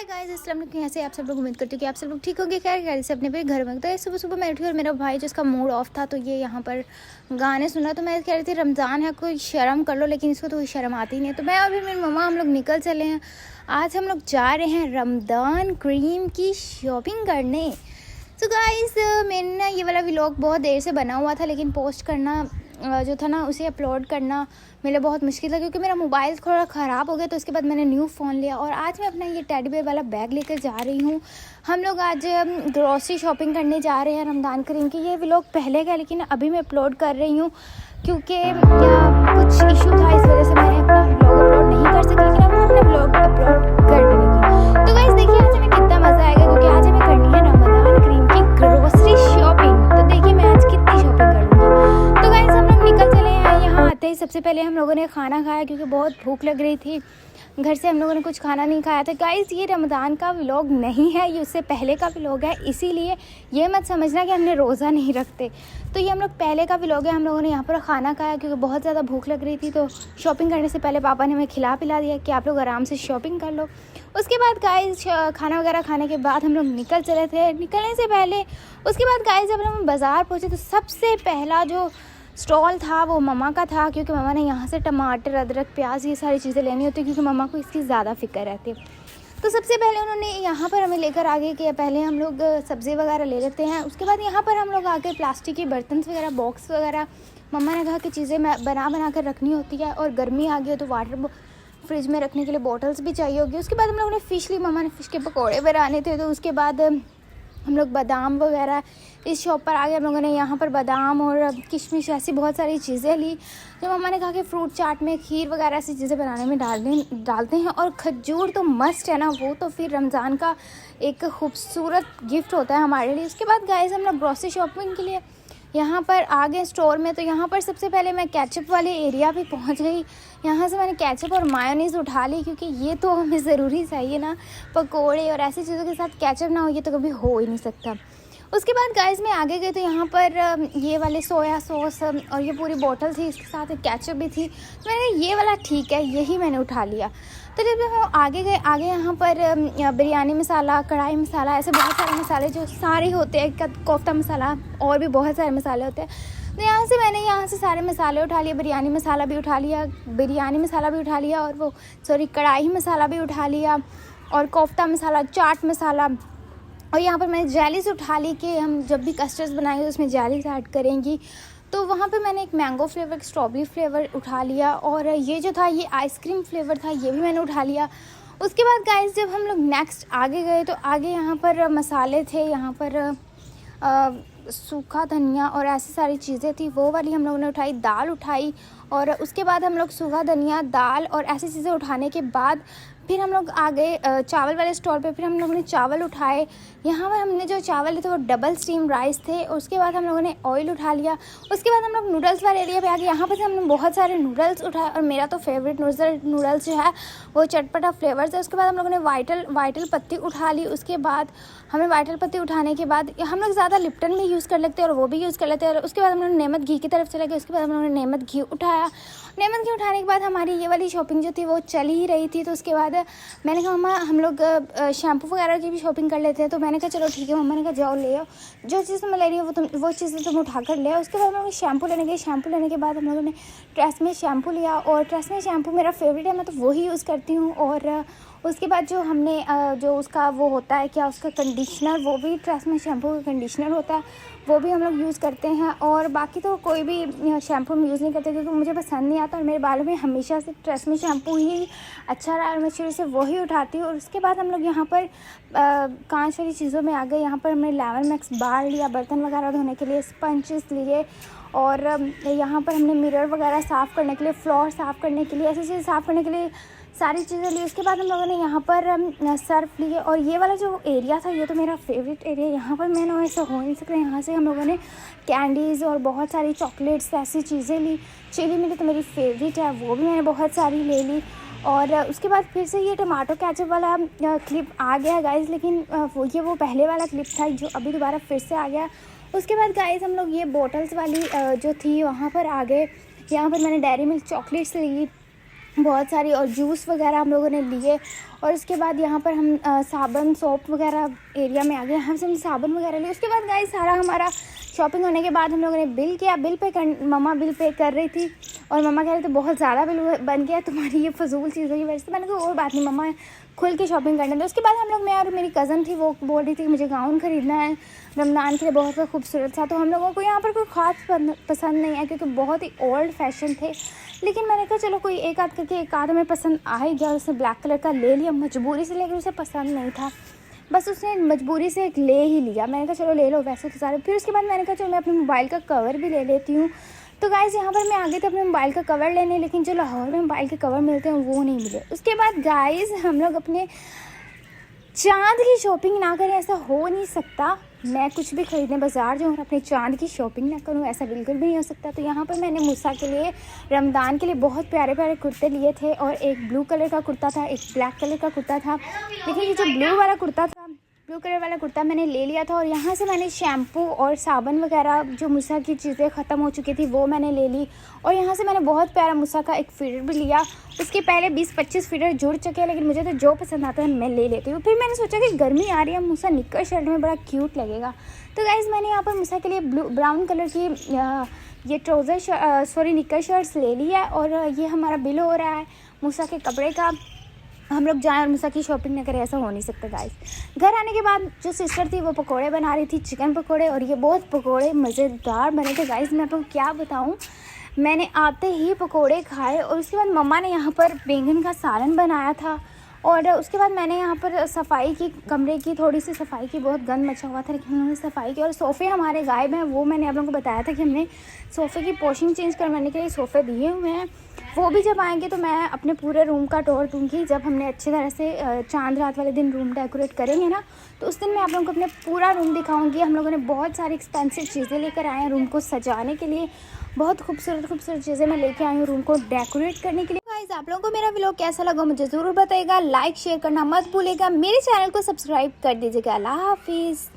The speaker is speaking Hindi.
गाइस, अस्सलाम वालेकुम। कैसे आप सब लोग? उम्मीद करती हूँ कि आप सब लोग ठीक होंगे। खैर से अपने पे घर में तो सुबह सुबह मैं उठी और मेरा भाई जिसका मूड ऑफ था तो ये यहाँ पर गाने सुना। तो मैं कह रही थी रमज़ान है, कोई शर्म कर लो, लेकिन इसको तो कोई शर्म आती नहीं है। तो मैं और फिर मेरी मम्मा हम लोग निकल चले हैं। आज हम लोग जा रहे हैं रमज़ान क्रीम की शॉपिंग करने। तो गाइस, मैंने ना ये वाला व्लॉग बहुत देर से बना हुआ था, लेकिन पोस्ट करना जो था ना उसे अपलोड करना मेरे लिए बहुत मुश्किल था, क्योंकि मेरा मोबाइल थोड़ा ख़राब हो गया। तो उसके बाद मैंने न्यू फ़ोन लिया और आज मैं अपना ये टेडी बेयर वाला बैग लेकर जा रही हूँ। हम लोग आज ग्रॉसरी शॉपिंग करने जा रहे हैं रमज़ान करीम की। ये व्लॉग पहले का, लेकिन अभी मैं अपलोड कर रही हूँ क्योंकि कुछ इशू था, इस वजह से मैंने अपना व्लॉग अपलोड नहीं कर सकी, लेकिन अब मैं अपना व्लॉग अपलोड कर देंगी। तो गाइस देखिए आज हमें कितना मज़ा आएगा, क्योंकि आज हमें करनी है रमज़ान करीम की ग्रॉसरी शॉपिंग। तो देखिए मैं आज कितनी शॉपिंग करूँगी। तो गाइस हम लोग निकल चले हैं। यहाँ आते ही सबसे पहले हम लोगों ने खाना खाया, क्योंकि बहुत भूख लग रही थी। घर से हम लोगों ने कुछ खाना नहीं खाया था। गाइस ये रमज़ान का व्लॉग नहीं है, ये उससे पहले का व्लॉग है, इसीलिए ये मत समझना कि हमने रोज़ा नहीं रखते। तो ये हम लोग पहले का व्लॉग है। हम लोगों ने यहाँ पर खाना खाया क्योंकि बहुत ज़्यादा भूख लग रही थी। तो शॉपिंग करने से पहले पापा ने हमें खिला पिला दिया कि आप लोग आराम से शॉपिंग कर लो। उसके बाद गाइस खाना वगैरह खाने के बाद हम लोग निकल चले थे। निकलने से पहले उसके बाद गाइस जब हम बाज़ार पहुँचे तो सबसे पहला जो स्टॉल था वो मम्मा का था, क्योंकि मम्मा ने यहाँ से टमाटर, अदरक, प्याज ये सारी चीज़ें लेनी होती है, क्योंकि मम्मा को इसकी ज़्यादा फ़िक्र रहती है। तो सबसे पहले उन्होंने यहाँ पर हमें लेकर आगे कि पहले हम लोग सब्ज़ी वगैरह ले लेते हैं। उसके बाद यहाँ पर हम लोग आके प्लास्टिक के बर्तन वगैरह, बॉक्स वगैरह, मम्मा ने कहा कि चीज़ें बना कर रखनी होती है, और गर्मी आ गई हो तो वाटर फ्रिज में रखने के लिए बॉटल्स भी चाहिए होगी। उसके बाद हम लोगों ने फ़िश ली, मम्मा ने फ़िश के पकौड़े बनाने थे। तो उसके बाद हम लोग बादाम वगैरह इस शॉप पर आ गए। हम लोगों ने यहाँ पर बादाम और किशमिश ऐसी बहुत सारी चीज़ें ली। जब मम्मा ने कहा कि फ्रूट चाट में खीर वगैरह ऐसी चीज़ें बनाने में डालते हैं, और खजूर तो मस्ट है ना, वो तो फिर रमज़ान का एक खूबसूरत गिफ्ट होता है हमारे लिए। उसके बाद गाइस हम लोग ग्रॉसरी शॉपिंग के लिए यहाँ पर आ गए स्टोर में। तो यहाँ पर सबसे पहले मैं केचप वाले एरिया भी पहुँच गई। यहाँ से मैंने केचप और मायोनीज़ उठा ली, क्योंकि ये तो हमें ज़रूरी चाहिए ना, पकोड़े और ऐसी चीज़ों के साथ केचप ना हो ये तो कभी हो ही नहीं सकता। उसके बाद गाइस मैं आगे गई तो यहाँ पर ये वाले सोया सॉस और ये पूरी बोतल थी, इसके साथ एक केचप भी थी। तो मैंने ये वाला ठीक है, यही मैंने उठा लिया। तो जब हम आगे गए, आगे यहाँ पर बिरयानी मसाला, कढ़ाई मसाला, ऐसे बहुत सारे मसाले जो सारे होते हैं, कोफ्ता मसाला और भी बहुत सारे मसाले होते हैं। तो मैंने सारे मसाले उठा लिए। बिरयानी मसाला भी उठा लिया, और वो कढ़ाई मसाला भी उठा लिया, और कोफ्ता मसाला, चाट मसाला, और यहाँ पर मैंने जेलीस उठा ली कि हम जब भी कस्टर्ड्स बनाएंगे तो उसमें जेलीस ऐड करेंगी। तो वहाँ पे मैंने एक मैंगो फ्लेवर, स्ट्रॉबेरी फ्लेवर उठा लिया, और ये जो था ये आइसक्रीम फ्लेवर था, ये भी मैंने उठा लिया। उसके बाद गाइस जब हम लोग नेक्स्ट आगे गए तो आगे यहाँ पर मसाले थे, यहाँ पर सूखा धनिया और ऐसी सारी चीज़ें थी, वो वाली हम लोगों ने उठाई। दाल उठाई, और उसके बाद हम लोग सूखा धनिया, दाल और ऐसी चीज़ें उठाने के बाद फिर हम लोग आ गए चावल वाले स्टॉल पे। फिर हम लोगों ने चावल उठाए। यहाँ पर हमने जो चावल लिए थे वो डबल स्टीम राइस थे। उसके बाद हम लोगों ने ऑयल उठा लिया। उसके बाद हम लोग नूडल्स वाले एरिया पे आ गए। यहाँ पर हमने बहुत सारे नूडल्स उठाए, और मेरा तो फेवरेट नूडल्स जो है वो चटपटा फ्लेवर्स है। उसके बाद हम लोगों ने वाइटल पत्ती उठा ली। उसके बाद हमें वाइटल पत्ती उठाने के बाद हम लोग ज़्यादा लिप्टन भी यूज़ कर लेते हैं और वो भी यूज़ कर लेते हैं। और उसके बाद हम लोग नेमत घी की तरफ चले गए। उसके बाद हम लोगों ने नेमत घी उठाया। नेमत घी उठाने के बाद हमारी ये वाली शॉपिंग जो थी वो चल ही रही थी। तो उसके बाद मैंने कहा मम्मा हम लोग शैम्पू वगैरह की भी शॉपिंग कर लेते हैं। तो मैंने कहा चलो ठीक है। मम्मा ने कहा जाओ ले आओ, जो चीज़ मैं ले रही हूँ वो चीज़ें तुम उठा कर ले आओ। उसके बाद हम लोग शैम्पू लेने गए। शैम्पू लेने के बाद हम लोगों ने ट्रेसमे शैम्पू लिया, और ट्रेसमे शैम्पू मेरा फेवरेट है, मैं तो वही यूज़ करती हूँ। और उसके बाद जो हमने जो उसका वो होता है क्या, उसका कंडीशनर, वो भी ट्रेसमे शैम्पू का कंडीशनर होता है, वो भी हम लोग यूज़ करते हैं। और बाकी तो कोई भी शैम्पू हम यूज़ नहीं करते, क्योंकि मुझे पसंद नहीं आता, और मेरे बालों में हमेशा से ट्रेसमे शैम्पू ही अच्छा रहा, और मैं शुरू से वही उठाती हूँ। और उसके बाद हम लोग यहाँ पर कांच वाली चीज़ों में आ गए। यहाँ पर हमने लेमन मैक्स बार लिया, बर्तन वगैरह धोने के लिए स्पंजेस लिए, और यहाँ पर हमने मिरर वगैरह साफ़ करने के लिए, फ्लोर साफ़ करने के लिए, ऐसी चीज़ें साफ़ करने के लिए सारी चीज़ें ली। उसके बाद हम लोगों ने यहाँ पर सर्फ लिए, और ये वाला जो एरिया था ये तो मेरा फेवरेट एरिया। यहाँ पर मैं ना ऐसा हो नहीं सकता। यहाँ से हम लोगों ने कैंडीज़ और बहुत सारी चॉकलेट्स ऐसी चीज़ें ली। चिली मिली तो मेरी फेवरेट है, वो भी मैंने बहुत सारी ले ली। और उसके बाद फिर से ये टमाटो केचप वाला क्लिप आ गया गाइस, लेकिन वो पहले वाला क्लिप था जो अभी दोबारा फिर से आ गया। उसके बाद गाइस हम लोग ये बॉटल्स वाली जो थी वहाँ पर आ गए। यहाँ पर मैंने डेयरी मिल्क चॉकलेट्स ली बहुत सारी, और जूस वगैरह हम लोगों ने लिए। और उसके बाद यहाँ पर हम साबुन सोप वगैरह एरिया में आ गए। यहाँ से हम साबुन वगैरह लिए। उसके बाद गाइस सारा हमारा शॉपिंग होने के बाद हम लोगों ने बिल किया। मम्मा बिल पे कर रही थी और मम्मा कह रहे थे बहुत ज़्यादा बिल बन गया तुम्हारी ये फजूल चीज़ों की वजह से। मैंने कहा और बात नहीं मम्मा, खुल के शॉपिंग करने दो। उसके बाद हम लोग, मैं और मेरी कज़न थी, वो बोल रही थी कि मुझे गाउन ख़रीदना है रमज़ान के लिए, बहुत खूबसूरत था। तो हम लोगों को यहाँ पर कोई ख़ास पसंद नहीं है क्योंकि बहुत ही ओल्ड फैशन थे। लेकिन मैंने कहा चलो कोई एक आध करके एक आध हमें पसंद आ ही गया। उसने ब्लैक कलर का ले लिया मजबूरी से, लेकिन उसे पसंद नहीं था, बस उसने मजबूरी से एक ले ही लिया। मैंने कहा चलो ले लो, वैसे तो सारे। फिर उसके बाद मैंने कहा चलो मैं अपने मोबाइल का कवर भी ले लेती हूँ। तो गाइस यहाँ पर मैं आ गई थी अपने मोबाइल का कवर लेने, लेकिन जो लाहौर में मोबाइल के कवर मिलते हैं वो नहीं मिले। उसके बाद गाइस हम लोग अपने चाँद की शॉपिंग ना करें, ऐसा हो नहीं सकता। मैं कुछ भी ख़रीदने बाज़ार जाऊँ और अपने चाँद की शॉपिंग ना करूँ, ऐसा बिल्कुल भी नहीं हो सकता। तो यहाँ पर मैंने मूसा के लिए रमज़ान के लिए बहुत प्यारे प्यारे कुर्ते लिए थे और एक ब्लू कलर का कुर्ता था, एक ब्लैक कलर का कुर्ता था। लेकिन ये जो ब्लू वाला कुर्ता था, ब्लू कलर वाला कुर्ता मैंने ले लिया था। और यहाँ से मैंने शैम्पू और साबुन वगैरह जो मूसा की चीज़ें ख़त्म हो चुकी थी वो मैंने ले ली। और यहाँ से मैंने बहुत प्यारा मूसा का एक फीडर भी लिया। उसके पहले 20-25 फीडर जुड़ चुके हैं, लेकिन मुझे तो जो पसंद आता है मैं ले लेती हूँ। फिर मैंने सोचा कि गर्मी आ रही है, मूसा निक्कर शर्ट में बड़ा क्यूट लगेगा। तो गाइज़ मैंने यहाँ पर मूसा के लिए ब्राउन कलर की ये ट्राउज़र निक्कर शर्ट्स ले ली है। और ये हमारा बिल हो रहा है मूसा के कपड़े का। हम लोग जाएँ और मूसा की शॉपिंग न करें, ऐसा हो नहीं सकता गाइस। घर आने के बाद जो सिस्टर थी वो पकोड़े बना रही थी, चिकन पकोड़े, और ये बहुत पकोड़े मज़ेदार बने थे गाइस। मैं आपको क्या बताऊँ, मैंने आते ही पकोड़े खाए। और उसके बाद मम्मा ने यहाँ पर बैंगन का सालन बनाया था। और उसके बाद मैंने यहाँ पर सफाई की, कमरे की थोड़ी सी सफाई की, बहुत गंद मचा हुआ था लेकिन उन्होंने सफाई की। और सोफ़े हमारे गायब हैं, वो मैंने आप लोगों को बताया था कि हमने सोफ़े की पोशिंग चेंज करवाने के लिए सोफ़े दिए हुए हैं। वो भी जब आएंगे तो मैं अपने पूरे रूम का टूर दूँगी। जब हमने अच्छी तरह से चांद रात वाले दिन रूम डेकोरेट करेंगे ना, तो उस दिन मैं आप लोगों को अपने पूरा रूम दिखाऊंगी। हम लोगों ने बहुत सारी एक्सपेंसिव चीज़ें लेकर आए हैं रूम को सजाने के लिए। बहुत खूबसूरत चीज़ें मैं लेके आई हूँ रूम को डेकोरेट करने के लिए। गाइस आप लोगों को मेरा व्लॉग कैसा लगा मुझे ज़रूर बताइएगा। लाइक शेयर करना मत भूलिएगा। मेरे चैनल को सब्सक्राइब कर दीजिएगा। अल्लाह हाफिज़।